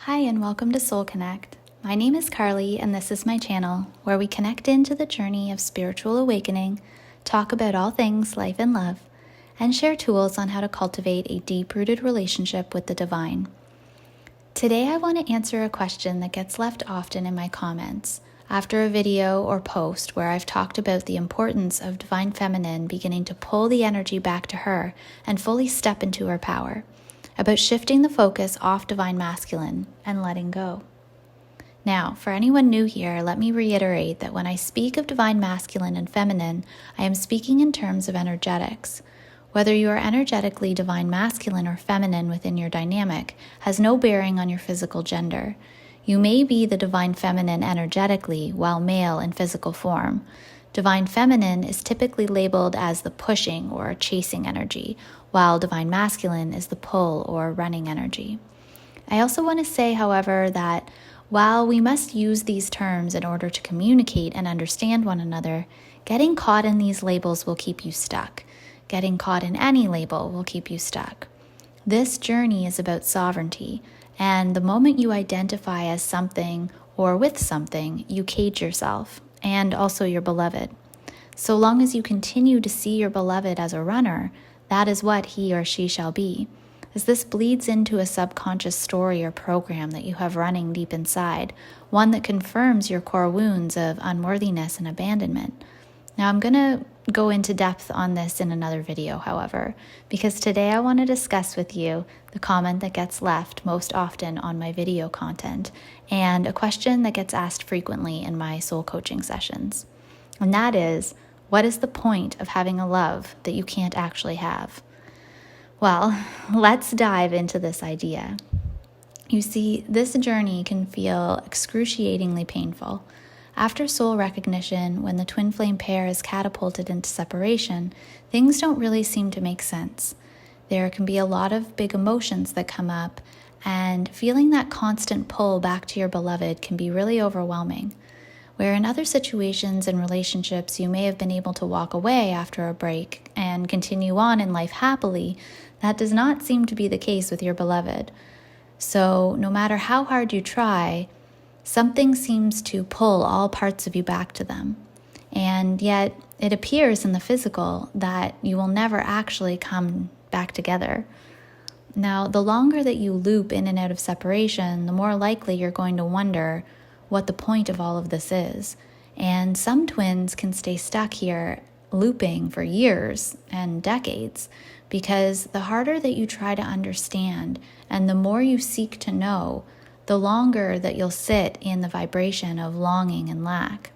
Hi and welcome to Soul Connect. My name is Carly and this is my channel where we connect into the journey of spiritual awakening, talk about all things life and love, and share tools on how to cultivate a deep-rooted relationship with the divine. Today I want to answer a question that gets left often in my comments after a video or post where I've talked about the importance of Divine Feminine beginning to pull the energy back to her and fully step into her power, about shifting the focus off Divine Masculine and letting go. Now, for anyone new here, let me reiterate that when I speak of Divine Masculine and Feminine, I am speaking in terms of energetics. Whether you are energetically Divine Masculine or Feminine within your dynamic has no bearing on your physical gender. You may be the Divine Feminine energetically while male in physical form. Divine Feminine is typically labeled as the pushing or chasing energy, while Divine Masculine is the pull or running energy. I also want to say, however, that while we must use these terms in order to communicate and understand one another, getting caught in these labels will keep you stuck. Getting caught in any label will keep you stuck. This journey is about sovereignty, and the moment you identify as something or with something, you cage yourself and also your beloved. So long as you continue to see your beloved as a runner, that is what he or she shall be, as this bleeds into a subconscious story or program that you have running deep inside, one that confirms your core wounds of unworthiness and abandonment. Now, I'm going to go into depth on this in another video, however, because today I want to discuss with you the comment that gets left most often on my video content and a question that gets asked frequently in my soul coaching sessions. And that is, what is the point of having a love that you can't actually have? Well, let's dive into this idea. You see, this journey can feel excruciatingly painful. After soul recognition, when the twin flame pair is catapulted into separation, things don't really seem to make sense. There can be a lot of big emotions that come up, and feeling that constant pull back to your beloved can be really overwhelming. Where in other situations and relationships you may have been able to walk away after a break and continue on in life happily, that does not seem to be the case with your beloved. So no matter how hard you try, something seems to pull all parts of you back to them. And yet it appears in the physical that you will never actually come back together. Now, the longer that you loop in and out of separation, the more likely you're going to wonder what the point of all of this is. And some twins can stay stuck here looping for years and decades, because the harder that you try to understand and the more you seek to know, the longer that you'll sit in the vibration of longing and lack.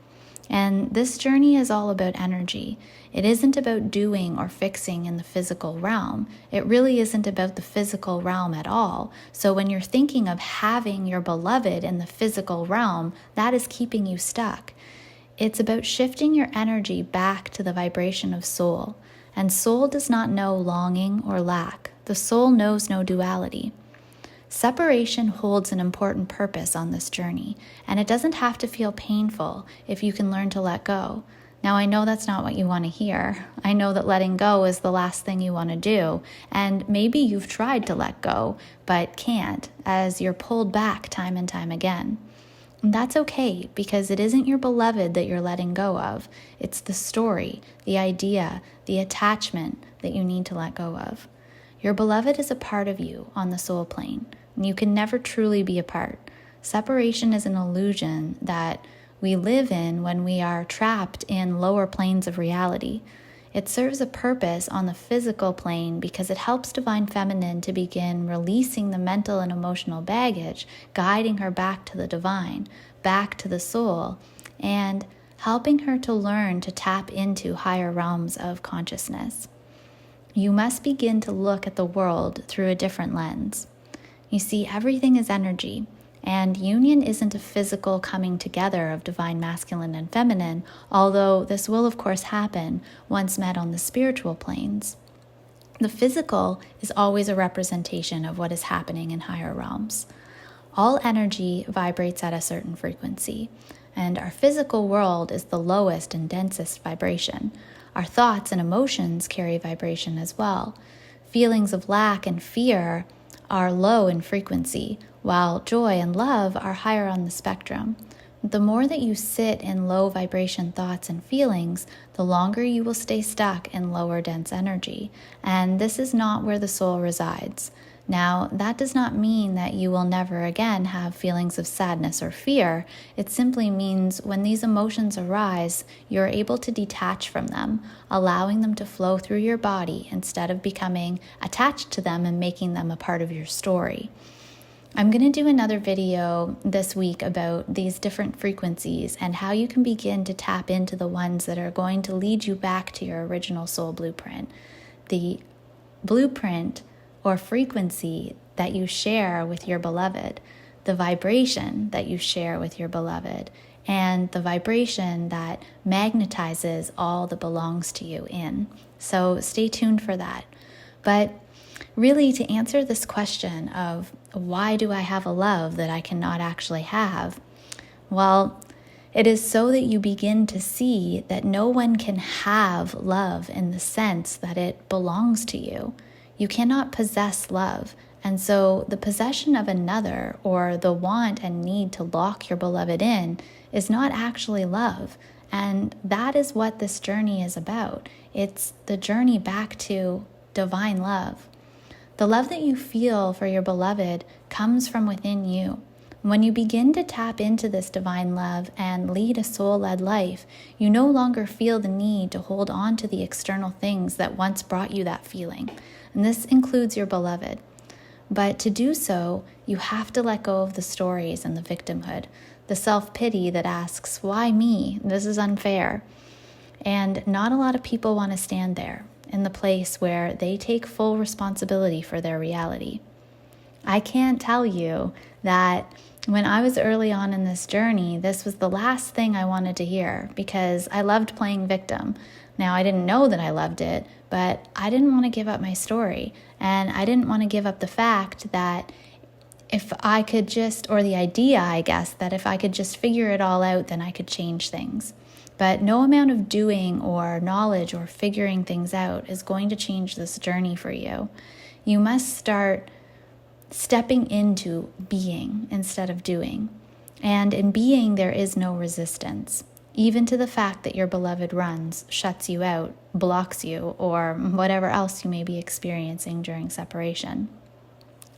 And this journey is all about energy. It isn't about doing or fixing in the physical realm. It really isn't about the physical realm at all. So when you're thinking of having your beloved in the physical realm, that is keeping you stuck. It's about shifting your energy back to the vibration of soul. And soul does not know longing or lack. The soul knows no duality. Separation holds an important purpose on this journey, and it doesn't have to feel painful if you can learn to let go. Now, I know that's not what you want to hear. I know that letting go is the last thing you want to do, and maybe you've tried to let go, but can't, as you're pulled back time and time again. And that's okay, because it isn't your beloved that you're letting go of. It's the story, the idea, the attachment that you need to let go of. Your beloved is a part of you on the soul plane, and you can never truly be apart. Separation is an illusion that we live in when we are trapped in lower planes of reality. It serves a purpose on the physical plane because it helps Divine Feminine to begin releasing the mental and emotional baggage, guiding her back to the divine, back to the soul, and helping her to learn to tap into higher realms of consciousness. You must begin to look at the world through a different lens. You see, everything is energy, and union isn't a physical coming together of Divine Masculine and Feminine, although this will of course happen once met on the spiritual planes. The physical is always a representation of what is happening in higher realms. All energy vibrates at a certain frequency, and our physical world is the lowest and densest vibration. Our thoughts and emotions carry vibration as well. Feelings of lack and fear are low in frequency, while joy and love are higher on the spectrum. The more that you sit in low vibration thoughts and feelings, the longer you will stay stuck in lower dense energy. And this is not where the soul resides. Now, that does not mean that you will never again have feelings of sadness or fear. It simply means when these emotions arise, you're able to detach from them, allowing them to flow through your body instead of becoming attached to them and making them a part of your story. I'm going to do another video this week about these different frequencies and how you can begin to tap into the ones that are going to lead you back to your original soul blueprint. The blueprint or frequency that you share with your beloved, the vibration that you share with your beloved, and the vibration that magnetizes all that belongs to you in. So stay tuned for that. But really, to answer this question of why do I have a love that I cannot actually have? Well, it is so that you begin to see that no one can have love in the sense that it belongs to you. You cannot possess love. And so the possession of another or the want and need to lock your beloved in is not actually love. And that is what this journey is about. It's the journey back to divine love. The love that you feel for your beloved comes from within you. When you begin to tap into this divine love and lead a soul-led life, you no longer feel the need to hold on to the external things that once brought you that feeling. And this includes your beloved. But to do so, you have to let go of the stories and the victimhood, the self-pity that asks, why me? This is unfair. And not a lot of people want to stand there in the place where they take full responsibility for their reality. I can't tell you that when I was early on in this journey, this was the last thing I wanted to hear because I loved playing victim. Now, I didn't know that I loved it, but I didn't want to give up my story. And I didn't want to give up the fact that if I could just, or the idea, I guess, that if I could just figure it all out, then I could change things. But no amount of doing or knowledge or figuring things out is going to change this journey for you. You must start stepping into being instead of doing. And in being, there is no resistance, even to the fact that your beloved runs, shuts you out, blocks you, or whatever else you may be experiencing during separation.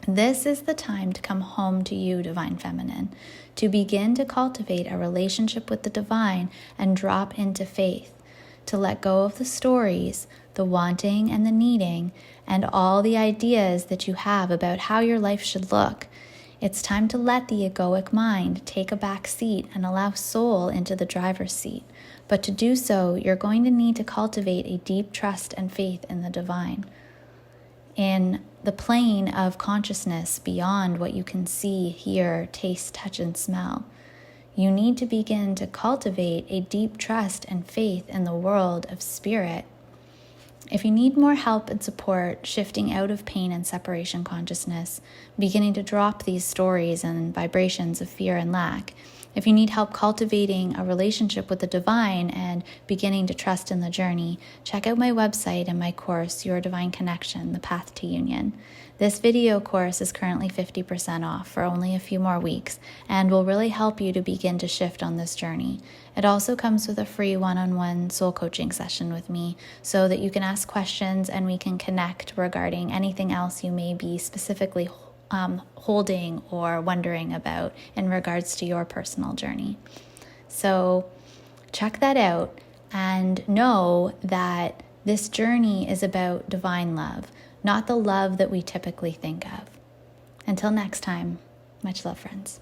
This is the time to come home to you, Divine Feminine, to begin to cultivate a relationship with the divine and drop into faith, to let go of the stories, the wanting and the needing, and all the ideas that you have about how your life should look. It's time to let the egoic mind take a back seat and allow soul into the driver's seat. But to do so, you're going to need to cultivate a deep trust and faith in the divine, in the plane of consciousness beyond what you can see, hear, taste, touch, and smell. You need to begin to cultivate a deep trust and faith in the world of spirit. If you need more help and support shifting out of pain and separation consciousness, beginning to drop these stories and vibrations of fear and lack, if you need help cultivating a relationship with the divine and beginning to trust in the journey, check out my website and my course, Your Divine Connection, The Path to Union. This video course is currently 50% off for only a few more weeks and will really help you to begin to shift on this journey. It also comes with a free one-on-one soul coaching session with me so that you can ask questions and we can connect regarding anything else you may be specifically holding or wondering about in regards to your personal journey. So check that out and know that this journey is about divine love, not the love that we typically think of. Until next time, much love, friends.